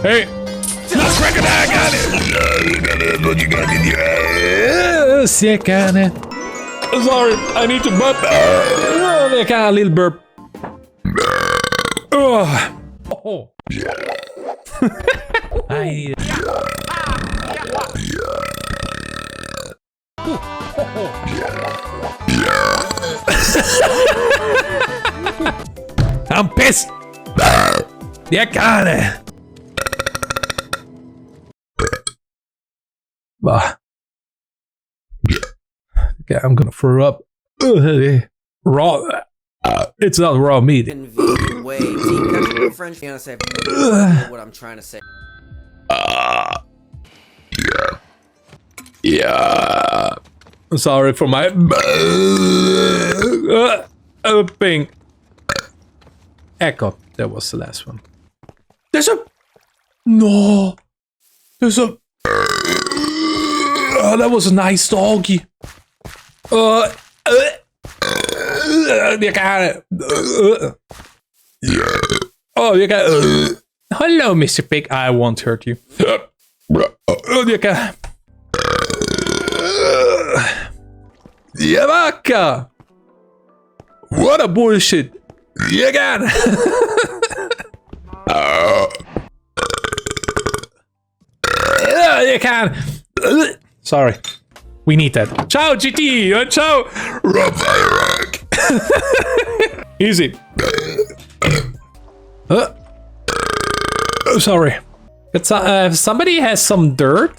Hey! Let's crack it out, got it! What you got in your sick on it. Sorry, I need to burp. I got a little burp. Oh. I I'm pissed. Yeah, got it. Okay, I'm gonna throw up. Raw. It's not raw meat. Way. French. Say what I'm trying to say. Yeah. Sorry for my ping. Echo. That was the last one. There's a no. There's a. That was a nice doggy. You got it. Oh, you got. Hello, Mr. Pig. I won't hurt you. You got. Yeah, vaca. What a bullshit. You got it. You can. Sorry. We need that. Ciao, GT. Ciao. Easy. Sorry. It's, somebody has some dirt.